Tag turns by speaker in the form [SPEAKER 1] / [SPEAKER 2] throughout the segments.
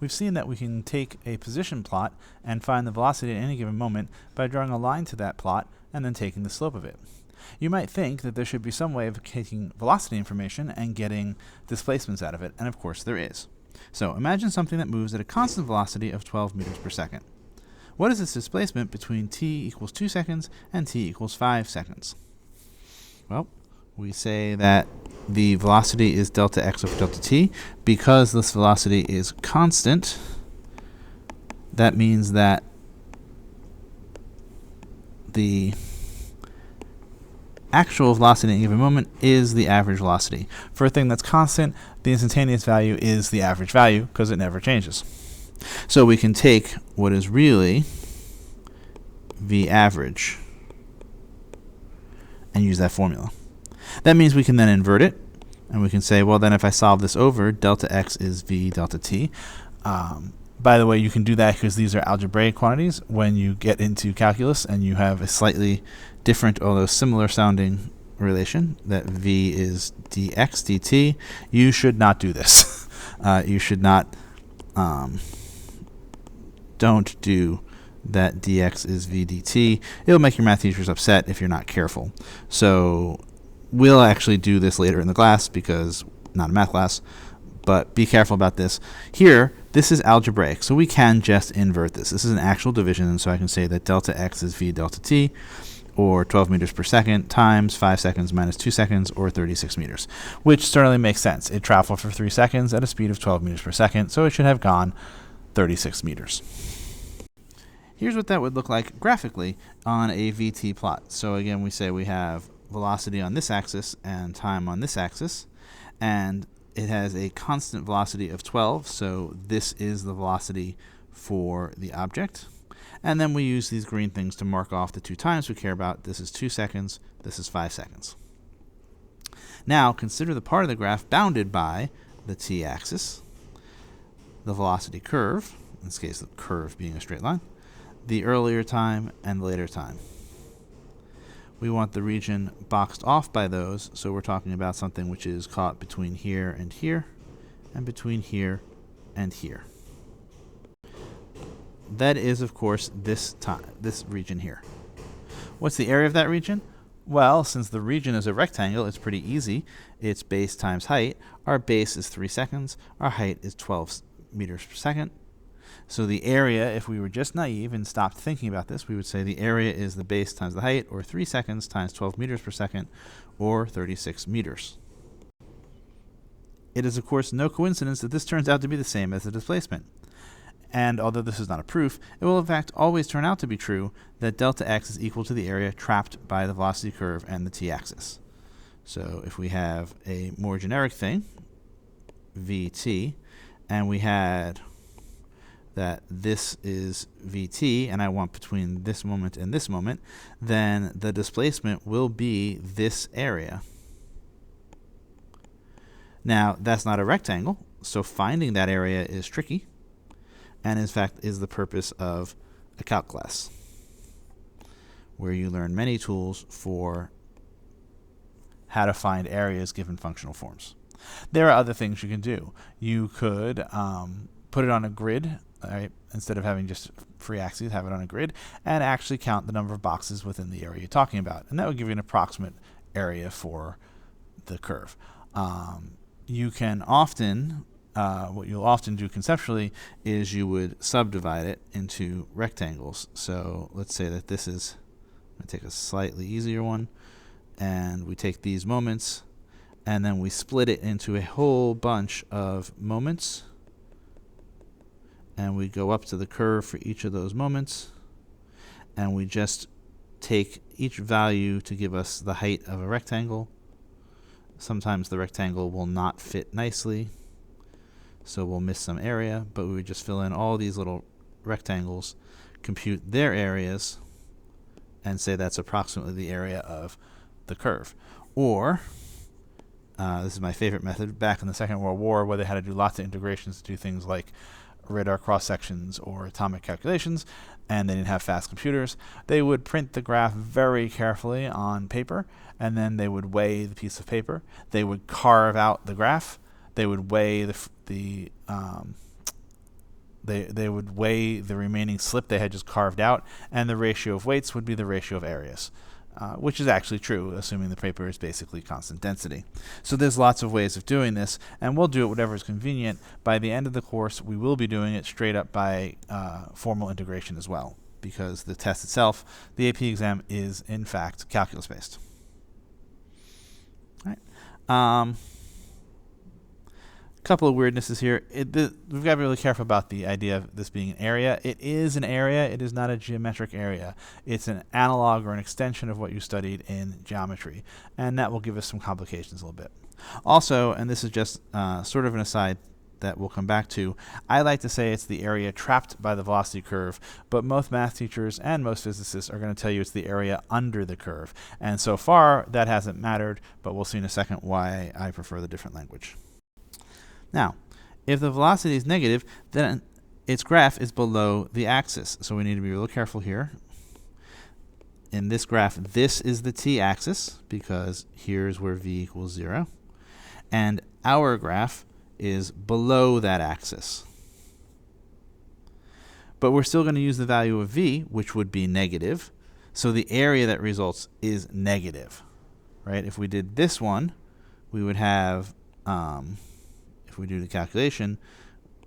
[SPEAKER 1] we've seen that we can take a position plot and find the velocity at any given moment by drawing a line to that plot and then taking the slope of it. You might think that there should be some way of taking velocity information and getting displacements out of it, and of course there is. So imagine something that moves at a constant velocity of 12 meters per second. What is its displacement between t equals 2 seconds and t equals 5 seconds? Well, we say that the velocity is delta x over delta t. Because this velocity is constant, that means that the actual velocity at any given moment is the average velocity. For a thing that's constant, the instantaneous value is the average value because it never changes. So we can take what is really v average and use that formula. That means we can then invert it, and we can say, well, then if I solve this over, delta x is v delta t. By the way, you can do that because these are algebraic quantities. When you get into calculus and you have a slightly different, although similar sounding relation, that v is dx dt, you should not do this. You should not, don't do that dx is v dt. It'll make your math teachers upset if you're not careful. So we'll actually do this later in the class because not a math class, but be careful about this. Here, this is algebraic, so we can just invert this. This is an actual division, and so I can say that delta x is v delta t, or 12 meters per second times 5 seconds minus 2 seconds, or 36 meters, which certainly makes sense. It traveled for 3 seconds at a speed of 12 meters per second, so it should have gone 36 meters. Here's what that would look like graphically on a VT plot. So again, we say we have velocity on this axis and time on this axis, and it has a constant velocity of 12, so this is the velocity for the object. And then we use these green things to mark off the two times we care about. This is 2 seconds, this is 5 seconds. Now consider the part of the graph bounded by the t-axis, the velocity curve, in this case the curve being a straight line, the earlier time and the later time. We want the region boxed off by those, so we're talking about something which is caught between here, and between here and here. That is, of course, this region here. What's the area of that region? Well, since the region is a rectangle, it's pretty easy. It's base times height. Our base is 3 seconds. Our height is 12 meters per second. So the area, if we were just naive and stopped thinking about this, we would say the area is the base times the height, or 3 seconds times 12 meters per second, or 36 meters. It is, of course, no coincidence that this turns out to be the same as the displacement. And although this is not a proof, it will in fact always turn out to be true that delta x is equal to the area trapped by the velocity curve and the t-axis. So if we have a more generic thing, vt, and we had that this is vt, and I want between this moment and this moment, then the displacement will be this area. Now, that's not a rectangle, so finding that area is tricky, and in fact is the purpose of a calc class, where you learn many tools for how to find areas given functional forms. There are other things you can do. You could put it on a grid, right? Instead of having just free axes, have it on a grid, and actually count the number of boxes within the area you're talking about. And that would give you an approximate area for the curve. You can often, what you'll often do conceptually is you would subdivide it into rectangles. So let's say that this is, I'm going to take a slightly easier one, and we take these moments, and then we split it into a whole bunch of moments, and we go up to the curve for each of those moments, and we just take each value to give us the height of a rectangle. Sometimes the rectangle will not fit nicely, so we'll miss some area, but we would just fill in all these little rectangles, compute their areas, and say that's approximately the area of the curve. Or, this is my favorite method, back in the Second World War, where they had to do lots of integrations to do things like radar cross-sections or atomic calculations, and they didn't have fast computers. They would print the graph very carefully on paper, and then they would weigh the piece of paper. They would carve out the graph. They would weigh They would weigh the remaining slip they had just carved out, and the ratio of weights would be the ratio of areas, which is actually true, assuming the paper is basically constant density. So there's lots of ways of doing this, and we'll do it whatever is convenient. By the end of the course, we will be doing it straight up by formal integration as well, because the test itself, the AP exam, is in fact calculus-based. All right. Couple of weirdnesses here. We've got to be really careful about the idea of this being an area. It is an area. It is not a geometric area. It's an analog or an extension of what you studied in geometry, and that will give us some complications a little bit. Also, and this is just sort of an aside that we'll come back to, I like to say it's the area trapped by the velocity curve, but most math teachers and most physicists are going to tell you it's the area under the curve. And so far, that hasn't mattered, but we'll see in a second why I prefer the different language. Now, if the velocity is negative, then its graph is below the axis. So we need to be real careful here. In this graph, this is the t-axis, because here's where v equals 0. And our graph is below that axis. But we're still going to use the value of v, which would be negative. So the area that results is negative, right? If we did this one, we would have... if we do the calculation,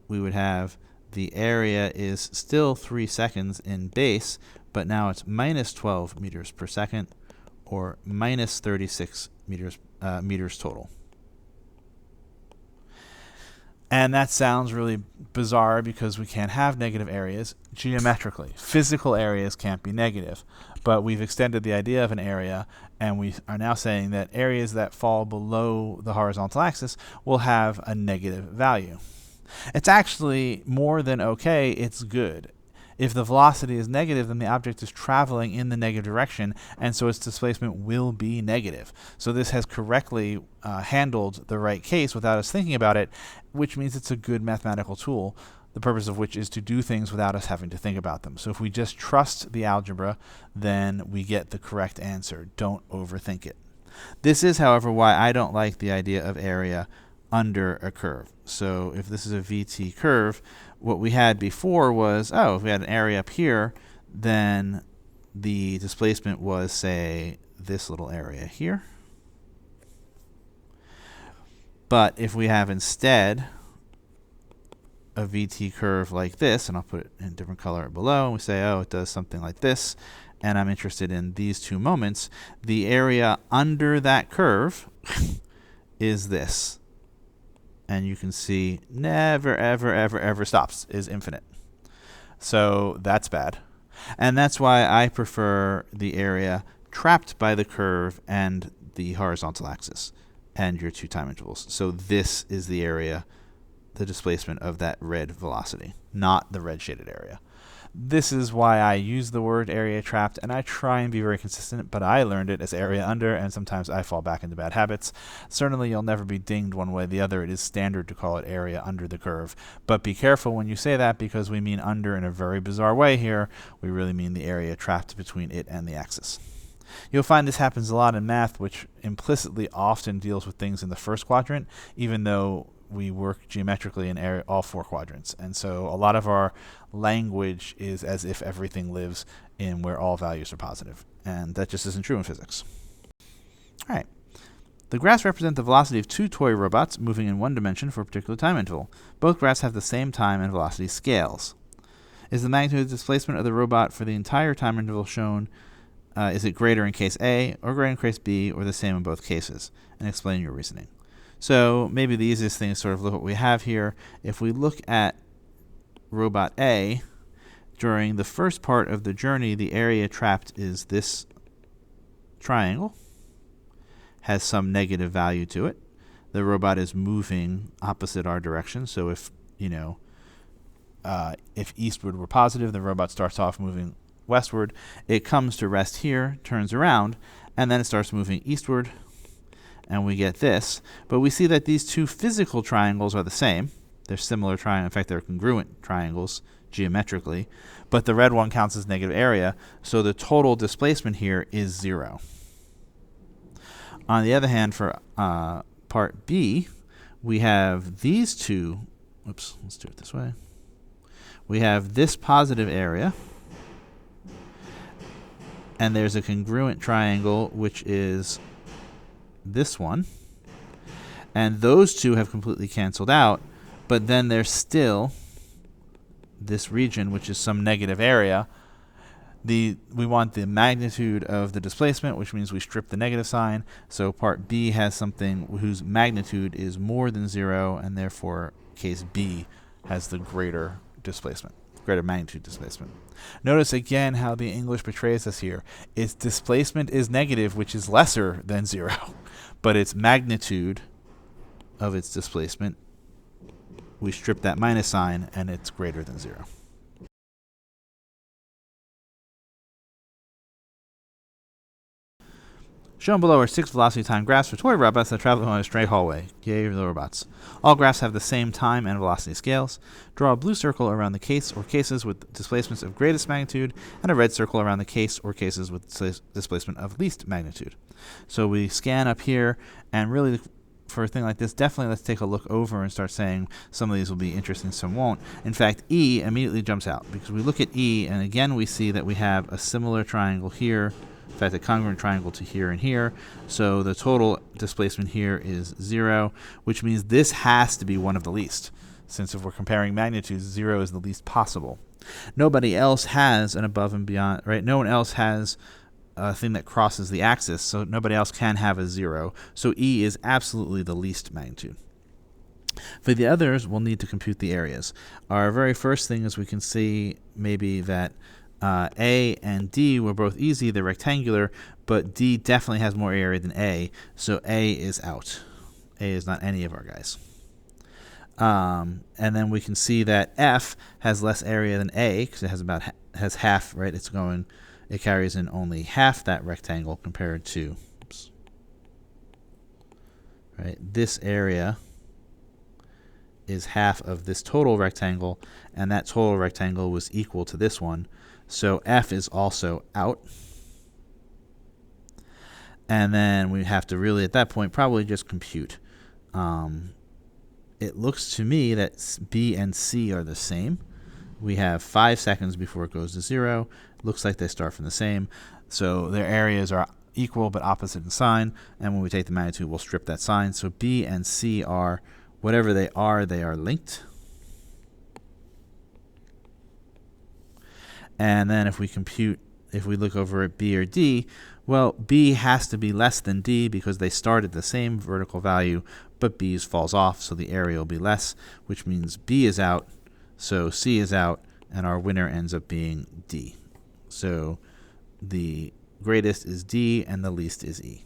[SPEAKER 1] we would have the area is still 3 seconds in base, but now it's minus 12 meters per second, or minus 36 meters total. And that sounds really bizarre because we can't have negative areas geometrically. Physical areas can't be negative. But we've extended the idea of an area, and we are now saying that areas that fall below the horizontal axis will have a negative value. It's actually more than okay, it's good. If the velocity is negative, then the object is traveling in the negative direction, and so its displacement will be negative. So this has correctly handled the right case without us thinking about it, which means it's a good mathematical tool, the purpose of which is to do things without us having to think about them. So if we just trust the algebra, then we get the correct answer. Don't overthink it. This is, however, why I don't like the idea of area under a curve. So if this is a VT curve, what we had before was, if we had an area up here, then the displacement was, say, this little area here. But if we have instead a VT curve like this, and I'll put it in a different color below, and we say, it does something like this, and I'm interested in these two moments, the area under that curve is this. And you can see never, ever, ever, ever stops, is infinite. So that's bad. And that's why I prefer the area trapped by the curve and the horizontal axis and your two time intervals. So this is the area, the displacement of that red velocity, not the red shaded area. This is why I use the word area trapped, and I try and be very consistent, but I learned it as area under, and sometimes I fall back into bad habits. Certainly you'll never be dinged one way or the other. It is standard to call it area under the curve. But be careful when you say that, because we mean under in a very bizarre way here. We really mean the area trapped between it and the axis. You'll find this happens a lot in math, which implicitly often deals with things in the first quadrant, even though we work geometrically in all four quadrants. And so a lot of our language is as if everything lives in where all values are positive. And that just isn't true in physics. All right. The graphs represent the velocity of two toy robots moving in one dimension for a particular time interval. Both graphs have the same time and velocity scales. Is the magnitude of displacement of the robot for the entire time interval shown? Is it greater in case A, or greater in case B, or the same in both cases? And explain your reasoning. So maybe the easiest thing is sort of look at what we have here. If we look at robot A, during the first part of the journey, the area trapped is this triangle, has some negative value to it. The robot is moving opposite our direction. So if eastward were positive, the robot starts off moving westward. It comes to rest here, turns around, and then it starts moving eastward. And we get this. But we see that these two physical triangles are the same. They're similar triangles. In fact, they're congruent triangles geometrically. But the red one counts as negative area. So the total displacement here is 0. On the other hand, for part B, we have these two. Oops, let's do it this way. we have this positive area, and there's a congruent triangle, which is this one. And those two have completely canceled out, but then there's still this region, which is some negative area. We want the magnitude of the displacement, which means we strip the negative sign. So part B has something whose magnitude is more than 0, and therefore case B has the greater displacement, greater magnitude displacement. Notice again how the English portrays us here. Its displacement is negative, which is lesser than 0, but its magnitude of its displacement, we strip that minus sign, and it's greater than 0. Shown below are 6 velocity time graphs for toy robots that travel on a straight hallway. Yay, the robots. All graphs have the same time and velocity scales. Draw a blue circle around the case or cases with displacements of greatest magnitude, and a red circle around the case or cases with displacement of least magnitude. So we scan up here, and really for a thing like this, definitely let's take a look over and start saying some of these will be interesting, some won't. In fact, E immediately jumps out, because we look at E, and again we see that we have a similar triangle here. In fact, a congruent triangle to here and here. So the total displacement here is 0, which means this has to be one of the least. Since if we're comparing magnitudes, 0 is the least possible. Nobody else has an above and beyond, right? No one else has a thing that crosses the axis, so nobody else can have a 0. So E is absolutely the least magnitude. For the others, we'll need to compute the areas. Our very first thing is we can see maybe that A and D were both easy, they're rectangular, but D definitely has more area than A, so A is out. A is not any of our guys. And then we can see that F has less area than A, because it has half, right? It carries in only half that rectangle compared to, right? This area is half of this total rectangle, and that total rectangle was equal to this one. So F is also out. And then we have to really, at that point, probably just compute. It looks to me that B and C are the same. We have 5 seconds before it goes to 0. Looks like they start from the same. So their areas are equal but opposite in sign. And when we take the magnitude, we'll strip that sign. So B and C are, whatever they are linked. And then if we look over at B or D, well, B has to be less than D because they start at the same vertical value, but B's falls off, so the area will be less, which means B is out, so C is out, and our winner ends up being D. So the greatest is D, and the least is E.